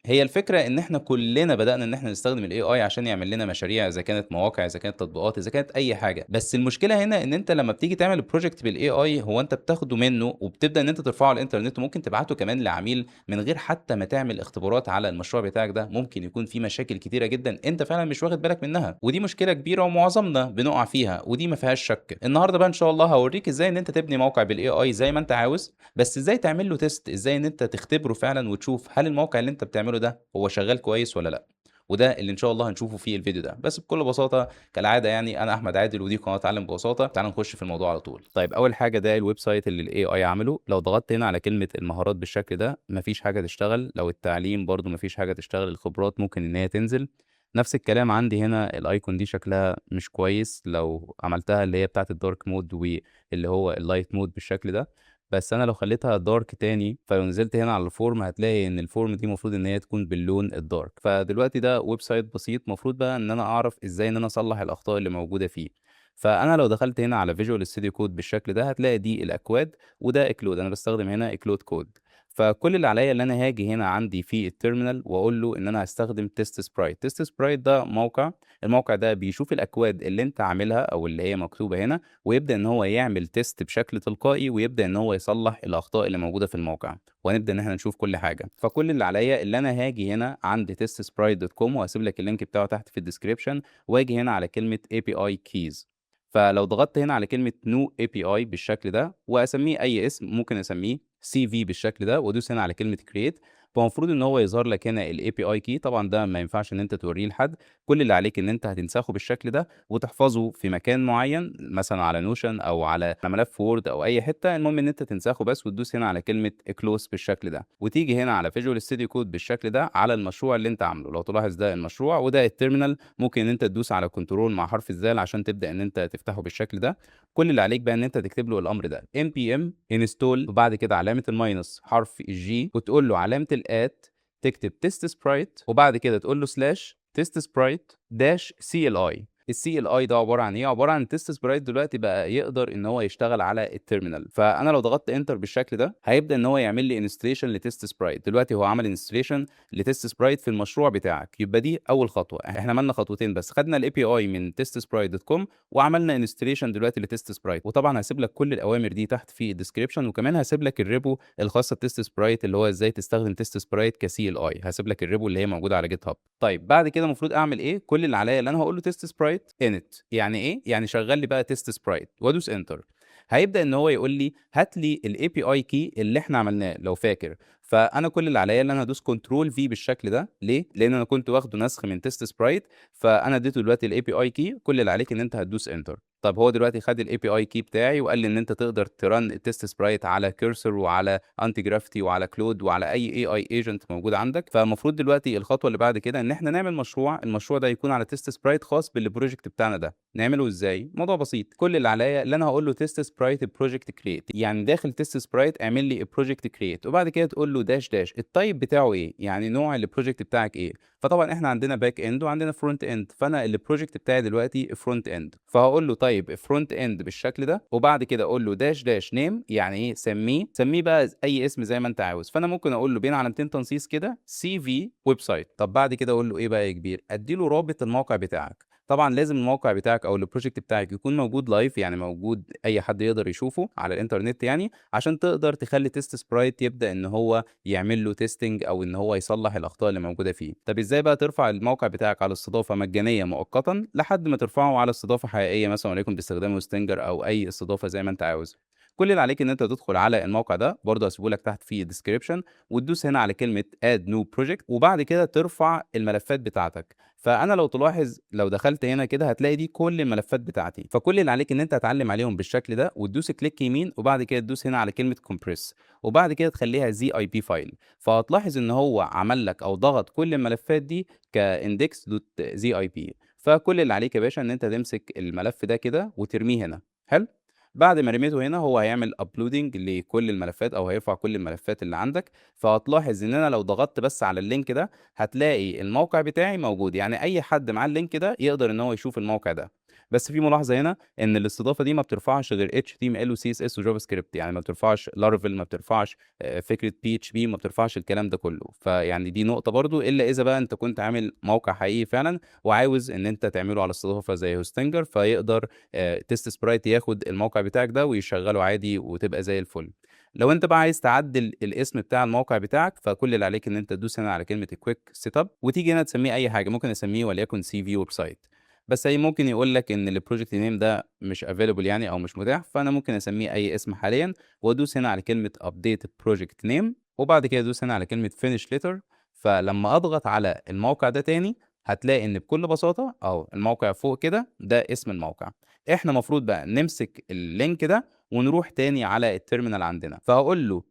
هي الفكرة إن إحنا كلّنا بدأنا إن إحنا نستخدم الAI عشان يعمل لنا مشاريع، إذا كانت مواقع، إذا كانت تطبيقات، إذا كانت أي حاجة، بس المشكلة هنا إن أنت لمّا بتيجي تعمل project بالAI هو أنت بتاخده منه وبتبدأ إن أنت ترفعه على الإنترنت وممكن تبعته كمان لعميل من غير حتى ما تعمل اختبارات على المشروع بتاعك ده، ممكن يكون في مشاكل كتيرة جدًا أنت فعلًا مش واخد بالك منها، ودي مشكلة كبيرة ومعظمنا بنقع فيها، ودي ما فيهاش شك. النهارده بقى إن شاء الله هاوريك إزاي إن أنت تبني موقع بالAI زي ما أنت عاوز، بس إزاي تعمل له test، إزاي إن أنت تختبره فعلًا وتشوف هل الموقع اللي أنت بتعمله ده هو شغال كويس والّا لأ، وده اللي إن شاء الله هنشوفه في الفيديو ده. بس بكل بساطة كالعادة يعني أنا أحمد عادل ودي قناة اتعلم ببساطة، تعالَ نخش في الموضوع على طول. طيب أول حاجة ده الweb site اللي الAI عمله، لو ضغطت هنا على كلمة المهارات بالشكل ده ما فيش حاجة تشتغل، لو التعليم برضه ما فيش حاجة تشتغل، الخبرات ممكن إن هي تنزل. نفس الكلام عندي هنا الicon دي شكلها مش كويس، لو عملتها اللي هي بتاعة الdark mode واللي هو الlight mode بالشكل ده. بس أنا لو خلّيتها dark تاني، فلو نزلت هنا على الform هتلاقي إن الform دي المفروض إن هي تكون باللون الdark. فدلوقتي ده web site بسيط، المفروض بقى إن أنا أعرف إزاي إن أنا أصلّح الأخطاء اللي موجودة فيه. فأنا لو دخلت هنا على Visual Studio Code بالشكل ده، هتلاقي دي الأكواد وده Eclode، أنا باستخدم هنا Eclode Code. فكل اللي عليّا اللي أنا هاجي هنا عندي في الterminal وأقول له إن أنا هاستخدم test sprite. test sprite ده موقع، الموقع ده بيشوف الأكواد اللي أنت عاملها أو اللي هي مكتوبة هنا ويبدأ إن هو يعمل تيست بشكل تلقائي، ويبدأ إن هو يصلّح الأخطاء اللي موجودة في الموقع، وهنبدأ إن إحنا نشوف كل حاجة. فكل اللي عليّا اللي أنا هاجي هنا عند testsprite.com وهاسيب لك اللينك بتاعه تحت في الdescription، وآجي هنا على كلمة API keys. فلو ضغطت هنا على كلمة new API بالشكل ده وأسميه أي اسم، ممكن أسميه CV بالشكل ده وأدوس هنا على كلمة create، فالمفروض إن هو يظهر لك هنا الAPI key. طبعًا ده ما ينفعش إن أنت تورّيه لحد، كل اللي عليك إن أنت هتنسخه بالشكل ده وتحفظه في مكان معين، مثلًا على notion أو على ملف word أو أي حتة، المهم إن أنت تنسخه بس وتدوس هنا على كلمة close بالشكل ده، وتيجي هنا على Visual Studio Code بالشكل ده على المشروع اللي أنت عامله. لو تلاحظ ده المشروع وده الterminal، ممكن إن أنت تدوس على control مع حرف الزال عشان تبدأ إن أنت تفتحه بالشكل ده. كل اللي عليك بقى إن أنت تكتب له الأمر ده npm install وبعد كده علامة الماينس حرف الG وتقول له علامة الat، تكتب test sprite وبعد كده تقول له test sprite -CLI. الCLI ده عبارة عن إيه؟ عبارة عن test sprite دلوقتي بقى يقدر إن هو يشتغل على الterminal. فأنا لو ضغطت enter بالشكل ده، هيبدأ إن هو يعمل لي installation لtest sprite. دلوقتي هو عمل installation لtest sprite في المشروع بتاعك، يبقى دي أول خطوة. إحنا عملنا خطوتين بس، خدنا الAPI من testsprite.com وعملنا installation دلوقتي لtest sprite. وطبعًا هاسيب لك كل الأوامر دي تحت في الdescription، وكمان هاسيب لك الريبو الخاصة بtest sprite اللي هو إزاي تستخدم test sprite كCLI، هاسيب لك الريبو اللي هي موجودة على GitHub. طيب بعد كده المفروض أعمل إيه؟ كل اللي عليّا اللي أنا هاقول له test sprite init. يعني إيه؟ يعني شغّل لي بقى test sprite وأدوس enter. هيبدأ إن هو يقول لي هات لي الAPI key اللي إحنا عملناه لو فاكر. فأنا كل اللي عليّا اللي أنا هادوس control V بالشكل ده. ليه؟ لإن أنا كنت واخده نسخ من test sprite، فأنا اديته دلوقتي الAPI key. كل اللي عليك إن أنت هتدوس enter. طب هو دلوقتي خد الAPI key بتاعي وقال لي إن أنت تقدر تrun الtest sprite على cursor وعلى antigravity وعلى Claude وعلى أي AI agent موجود عندك. فالمفروض دلوقتي الخطوة اللي بعد كده إن إحنا نعمل مشروع، المشروع ده يكون على test sprite خاص بالproject بتاعنا ده. نعمله إزاي؟ الموضوع بسيط، كل اللي عليّا اللي أنا هاقول له test sprite project create، يعني داخل test sprite اعمل لي project create وبعد كده تقول له dash dash الtype بتاعه إيه، يعني نوع الproject بتاعك إيه. فطبعًا إحنا عندنا back end وعندنا front end، فأنا الproject بتاعي دلوقتي front end، فهاقول له طيب front end بالشكل ده وبعد كده أقول له dash dash name يعني إيه، سميه بقى أي اسم زي ما أنت عاوز. فأنا ممكن أقول له بين علامتين تنصيص كده CV website. طب بعد كده أقول له إيه بقى يا كبير، أدّي له رابط الموقع بتاعك. طبعًا لازم الموقع بتاعك أو الproject بتاعك يكون موجود live، يعني موجود أي حد يقدر يشوفه على الإنترنت يعني، عشان تقدر تخلّي test sprite يبدأ إن هو يعمل له testing أو إن هو يصلّح الأخطاء اللي موجودة فيه. طب إزاي بقى ترفع الموقع بتاعك على استضافة مجانية مؤقتًا لحد ما ترفعه على استضافة حقيقية مثلًا وليكن باستخدام Hostinger أو أي استضافة زي ما أنت عاوز؟ كل اللي عليك إن أنت تدخل على الموقع ده، برضه هاسيبه لك تحت في الdescription، وتدوس هنا على كلمة add new project وبعد كده ترفع الملفات بتاعتك. فأنا لو تلاحظ لو دخلت هنا كده هتلاقي دي كل الملفات بتاعتي، فكل اللي عليك إن أنت هتعلّم عليهم بالشكل ده وتدوس كليك يمين وبعد كده تدوس هنا على كلمة compress وبعد كده تخلّيها ZIP file. فهتلاحظ إن هو عمل لك أو ضغط كل الملفات دي كindex.zip. فكل اللي عليك يا باشا إن أنت تمسك الملف ده كده وترميه هنا، حلو؟ بعد ما رميته هنا هو هيعمل uploading لكل الملفات أو هيرفع كل الملفات اللي عندك. فهتلاحظ إن أنا لو ضغطت بس على اللينك ده هتلاقي الموقع بتاعي موجود، يعني أي حد معاه اللينك ده يقدر إن هو يشوف الموقع ده. بس في ملاحظة هنا إن الاستضافة دي ما بترفعش غير HTML وCSS وJavaScript، يعني ما بترفعش Laravel، ما بترفعش فكرة PHP، ما بترفعش الكلام ده كله. فيعني دي نقطة برضه، إلا إذا بقى أنت كنت عامل موقع حقيقي فعلًا وعاوز إن أنت تعمله على استضافة زي Hostinger، فيقدر TestSprite ياخد الموقع بتاعك ده ويشغّله عادي وتبقى زي الفل. لو أنت بقى عايز تعدّل الاسم بتاع الموقع بتاعك، فكل اللي عليك إن أنت تدوس هنا على كلمة الquick setup وتيجي هنا تسميه أي حاجة، ممكن أسميه وليكن CV website. بس هي ممكن يقول لك إن الproject name ده مش available يعني أو مش متاح، فأنا ممكن أسميه أي اسم حاليًا وأدوس هنا على كلمة update project name وبعد كده أدوس هنا على كلمة finish letter. فلمّا أضغط على الموقع ده تاني، هتلاقي إن بكل بساطة أهو الموقع فوق كده ده اسم الموقع. إحنا المفروض بقى نمسك الlink ده ونروح تاني على الterminal عندنا، فهاقول له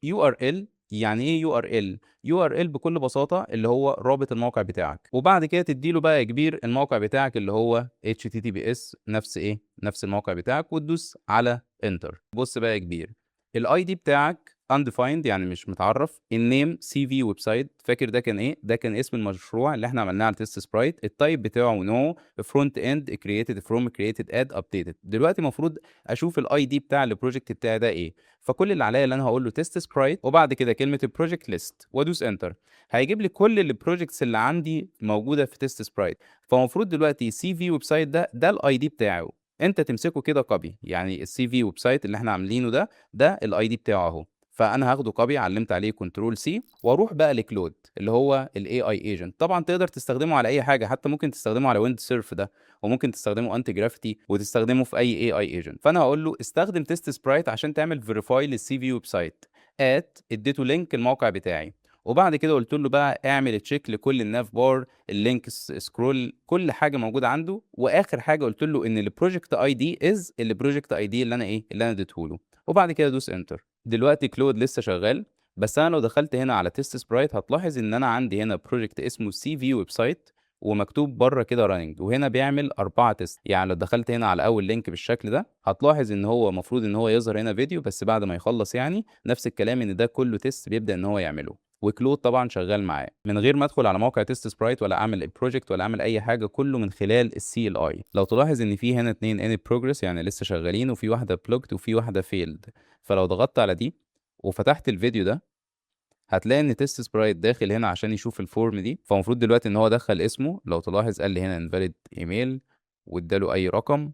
-URL. يعني إيه URL؟ URL بكل بساطة اللي هو رابط الموقع بتاعك، وبعد كده تدّي له بقى يا كبير الموقع بتاعك اللي هو HTTPS نفس إيه، نفس الموقع بتاعك وتدوس على Enter. بُص بقى يا كبير، الID بتاعك undefined يعني مش متعرّف، الname CV website فاكر ده كان إيه؟ ده كان اسم المشروع اللي إحنا عملناه على TestSprite، الtype بتاعه no front end created from created add updated. دلوقتي المفروض أشوف الID بتاع الproject بتاعي ده إيه، فكل اللي عليّا اللي أنا هاقول له TestSprite وبعد كده كلمة الproject list وأدوس enter. هيجيب لي كل الprojects اللي عندي موجودة في TestSprite، فالمفروض دلوقتي CV website ده الID بتاعه، أنت تمسكه كده copy، يعني الCV website اللي إحنا عاملينه ده الID بتاعه أهو. فأنا هاخده copy علّمت عليه control C وأروح بقى لcloud اللي هو الAI agent. طبعًا تقدر تستخدمه على أي حاجة، حتى ممكن تستخدمه على windsurf ده، وممكن تستخدمه anti gravity وتستخدمه في أي AI agent. فأنا هاقول له استخدم TestSprite عشان تعمل verify للCV website اديته link الموقع بتاعي، وبعد كده قُلت له بقى اعمل check لكل الnav bar الlink scroll كل حاجة موجودة عنده، وآخر حاجة قُلت له إن الproject ID is الproject ID اللي أنا إيه، اللي أنا اديته له، وبعد كده دوس enter. دلوقتي كلود لسه شغال، بس أنا لو دخلت هنا على TestSprite هتلاحظ إن أنا عندي هنا project اسمه CV website ومكتوب برّه كده running وهنا بيعمل 4 تيست. يعني لو دخلت هنا على أول link بالشكل ده، هتلاحظ إن هو المفروض إن هو يظهر هنا فيديو، بس بعد ما يخلّص يعني نفس الكلام إن ده كله تيست بيبدأ إن هو يعمله، وكلود طبعًا شغال معاه، من غير ما أدخل على موقع TestSprite ولا أعمل الproject ولا أعمل أي حاجة، كله من خلال الCLI. لو تلاحظ إن في هنا 2 in progress يعني لسه شغالين، وفي واحدة blocked وفي واحدة failed. فلو ضغطت على دي وفتحت الفيديو ده، هتلاقي إن TestSprite داخل هنا عشان يشوف الform دي، فالمفروض دلوقتي إن هو دخّل اسمه، لو تلاحظ قال لي هنا invalid email وادّى له أي رقم.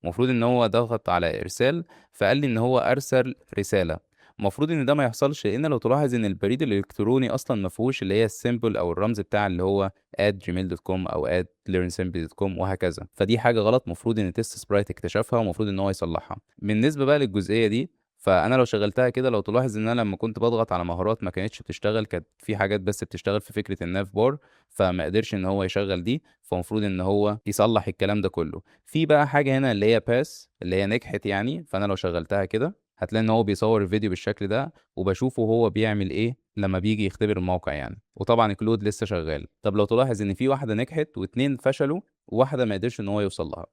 المفروض إن هو ضغط على إرسال، فقال لي إن هو أرسل رسالة. المفروض إن ده ما يحصلش، لإن لو تلاحظ إن البريد الإلكتروني أصلًا ما فيهوش اللي هي الsymbol أو الرمز بتاع اللي هو @gmail.com أو @learnsimple.com وهكذا، فدي حاجة غلط المفروض إن TestSprite اكتشفها ومفروض إن هو يصلّحها. بالنسبة بقى للجزئية دي، فأنا لو شغّلتها كده لو تلاحظ إن أنا لمّا كنت باضغط على مهارات ما كانتش بتشتغل، كانت في حاجات بس بتشتغل في فكرة الNav bar، فما قدرش إن هو يشغّل دي، فالمفروض إن هو يصلّح الكلام ده كلّه. في بقى حاجة هنا اللي هي pass اللي هي نجحت يعني، فأنا لو شغّلتها كده هتلاقي إن هو بيصوّر الفيديو بالشكل ده، وباشوفه وهو بيعمل إيه لمّا بييجي يختبر الموقع يعني، وطبعًا الcloud لسه شغّال. طب لو تلاحظ إن في واحدة نجحت و2 فشلوا، وواحدة ما قدرش إن هو يوصل لها.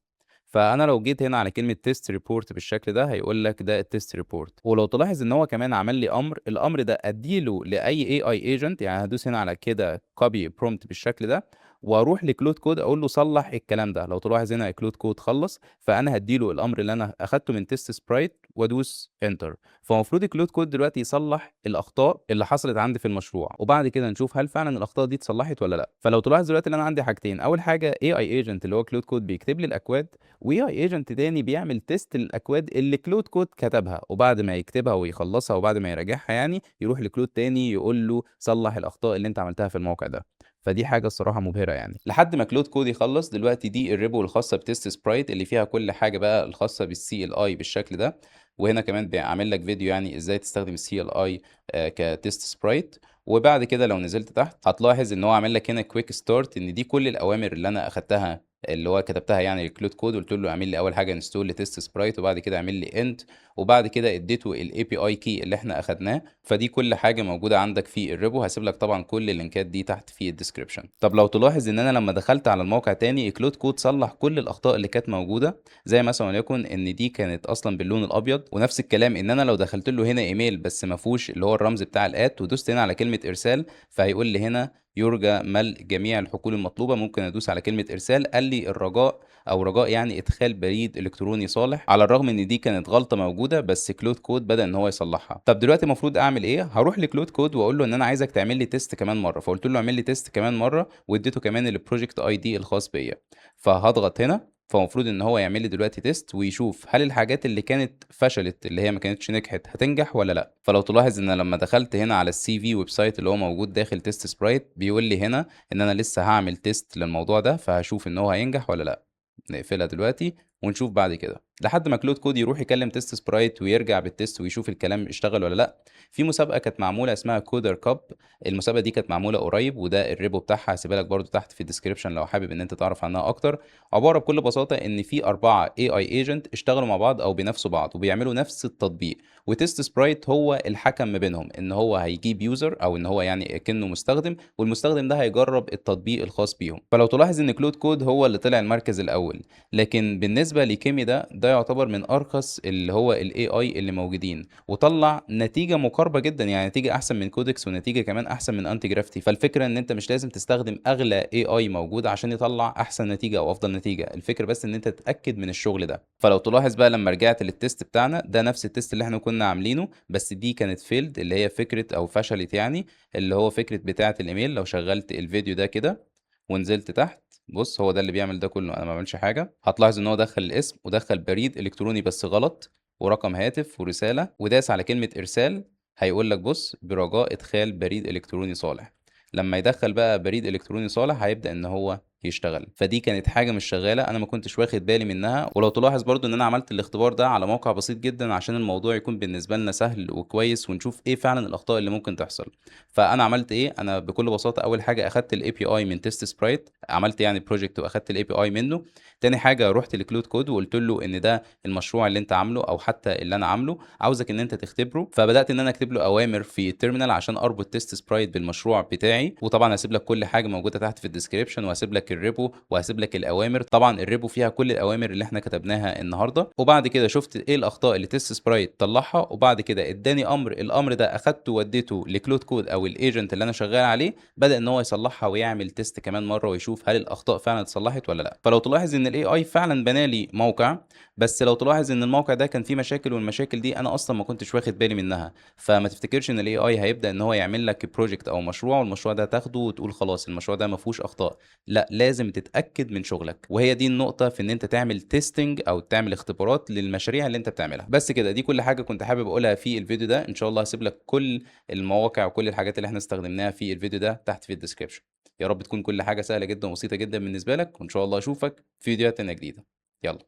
فأنا لو جيت هنا على كلمة test report بالشكل ده هيقول لك ده الtest report. ولو تلاحظ إن هو كمان عمل لي أمر، الأمر ده أدّي له لأي AI agent، يعني هادوس هنا على كده copy prompt بالشكل ده، وأروح لcloud code أقول له صلّح الكلام ده. لو تلاحظ هنا الcloud code خلّص، فأنا هادّي له الأمر اللي أنا أخدته من TestSprite وأدوس enter. فالمفروض الcloud code دلوقتي يصلّح الأخطاء اللي حصلت عندي في المشروع، وبعد كده نشوف هل فعلًا الأخطاء دي اتصلّحت والّا لأ. فلو تلاحظ دلوقتي إن أنا عندي حاجتين، أول حاجة AI agent اللي هو cloud code بيكتب لي الأكواد، وAI agent تاني بيعمل تيست للأكواد اللي كلود كود كتبها، وبعد ما يكتبها ويخلّصها وبعد ما يراجعها يعني، يروح لكلود تاني يقول له صلّح الأخطاء اللي أنت عملتها في الموقع ده. فدي حاجة الصراحة مبهرة يعني. لحد ما كلود كود يخلّص، دلوقتي دي الrepo الخاصة بTestSprite اللي فيها كل حاجة بقى الخاصة بالCLI بالشكل ده، وهنا كمان عامل لك فيديو يعني إزاي تستخدم الCLI كTestSprite. وبعد كده لو نزلت تحت هتلاحظ إن هو عامل لك هنا quick start، إن دي كل الأوامر اللي أنا أخدتها اللي هو كتبتها يعني الcloud code. قُلت له اعمل لي أول حاجة install لTestSprite وبعد كده اعمل لي end وبعد كده اديته الAPI key اللي إحنا أخدناه. فدي كل حاجة موجودة عندك في الrepo. هاسيب لك طبعًا كل اللينكات دي تحت في الdescription. طب لو تلاحظ إن أنا لمّا دخلت على الموقع تاني الcloud code صلّح كل الأخطاء اللي كانت موجودة، زي مثلًا وليكن إن دي كانت أصلًا باللون الأبيض، ونفس الكلام إن أنا لو دخلت له هنا إيميل بس ما فيهوش اللي هو الرمز بتاع الat ودوست هنا على كلمة إرسال، فهيقول لي هنا يرجى ملء جميع الحقول المطلوبة، ممكن أدوس على كلمة إرسال، قال لي الرجاء أو رجاء يعني إدخال بريد إلكتروني صالح، على الرغم إن دي كانت غلطة موجودة بس Claude Code بدأ إن هو يصلحها. طب دلوقتي المفروض أعمل إيه؟ هاروح لClaude Code وأقول له إن أنا عايزك تعمل لي تيست كمان مرة، فقلت له اعمل لي تيست كمان مرة واديته كمان الproject ID الخاص بيّا، فهاضغط هنا، فالمفروض إن هو يعمل لي دلوقتي تيست ويشوف هل الحاجات اللي كانت فشلت اللي هي ما كانتش نجحت هتنجح والّا لأ. فلو تلاحظ إن لمّا دخلت هنا على الCV web site اللي هو موجود داخل test sprite بيقول لي هنا إن أنا لسه هاعمل تيست للموضوع ده، فهاشوف إن هو هينجح والّا لأ. نقفلها دلوقتي ونشوف بعد كده، لحد ما Claude Code يروح يكلم test sprite ويرجع بالتيست ويشوف الكلام اشتغل والّا لأ. في مسابقة كانت معمولة اسمها Coder Cup، المسابقة دي كانت معمولة قريب وده الريبو بتاعها هاسيبها لك برضه تحت في الdescription لو حابب إن أنت تعرف عنها أكتر. عبارة بكل بساطة إن في 4 AI agent اشتغلوا مع بعض أو بينافسوا بعض وبيعملوا نفس التطبيق، وtest sprite هو الحكم ما بينهم، إن هو هيجيب user أو إن هو يعني أكنه مستخدم، والمستخدم ده هيجرب التطبيق الخاص بيهم. فلو تلاحظ إن Claude Code هو اللي طلع المركز الأول، لكن بالنسبة لكيمي ده يعتبر من أرخص اللي هو الAI اللي موجودين، وطلّع نتيجة مقاربة جدًا، يعني نتيجة أحسن من Codex ونتيجة كمان أحسن من Antigraphy. فالفكرة إن أنت مش لازم تستخدم أغلى AI موجود عشان يطلّع أحسن نتيجة أو أفضل نتيجة، الفكرة بس إن أنت تتأكد من الشغل ده. فلو تلاحظ بقى لمّا رجعت للتيست بتاعنا، ده نفس التيست اللي إحنا كنا عاملينه، بس دي كانت failed اللي هي فكرة أو فشلت يعني، اللي هو فكرة بتاعة الإيميل. لو شغّلت الفيديو ده كده ونزلت تحت، بُص هو ده اللي بيعمل ده كله، أنا ما باعملش حاجة. هتلاحظ إن هو دخّل الاسم ودخّل بريد إلكتروني بس غلط، ورقم هاتف ورسالة، وداس على كلمة إرسال، هيقول لك بُص برجاء إدخال بريد إلكتروني صالح. لمّا يدخّل بقى بريد إلكتروني صالح هيبدأ إن هو يشتغل. فدي كانت حاجة مش شغالة، أنا ما كنتش واخد بالي منها. ولو تلاحظ برضه إن أنا عملت الاختبار ده على موقع بسيط جدًا عشان الموضوع يكون بالنسبة لنا سهل وكويس ونشوف إيه فعلًا الأخطاء اللي ممكن تحصل. فأنا عملت إيه، أنا بكل بساطة أول حاجة أخدت الAPI من test sprite، عملت يعني project وأخدت الAPI منه. تاني حاجة رُحت لclaude code وقُلت له إن ده المشروع اللي أنت عامله أو حتى اللي أنا عامله، عاوزك إن أنت تختبره. فبدأت إن أنا أكتب له أوامر في الterminal عشان أربط test sprite بالمشروع بتاعي، وطبعًا هاسيب لك كل حاجة موجودة تحت في الdescription، وهاسيب لك الrepo وهاسيب لك الأوامر. طبعًا الrepo فيها كل الأوامر اللي إحنا كتبناها النهارده. وبعد كده شُفت إيه الأخطاء اللي test sprite طلّعها، وبعد كده ادّاني أمر، الأمر ده أخدته واديته لclaude code أو الagent اللي أنا شغال عليه، بدأ إن هو يصلّحها ويعمل test كمان مرّة ويشوف هل الأخطاء فعلًا اتصلّحت والّا لأ. فلو تلاحظ إن الAI فعلًا بنى لي موقع، بس لو تلاحظ إن الموقع ده كان فيه مشاكل والمشاكل دي أنا أصلًا ما كنتش واخد بالي منها. فما تفتكرش إن الAI هيبدأ إن هو يعمل لك project أو مشروع والمشروع ده تاخده وتقول خلاص المشروع ده ما فيهوش أخطاء، لأ لازم تتأكد من شغلك. وهي دي النقطة في إن أنت تعمل testing أو تعمل اختبارات للمشاريع اللي أنت بتعملها. بس كده، دي كل حاجة كنت حابب أقولها في الفيديو ده. إن شاء الله هاسيب لك كل المواقع وكل الحاجات اللي إحنا استخدمناها في الفيديو ده تحت في الdescription. يا رب تكون كل حاجة سهلة جدًا وبسيطة جدًا بالنسبة لك، وإن شاء الله أشوفك في فيديوهات تانية جديدة. يالّا،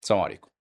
سلام عليكم.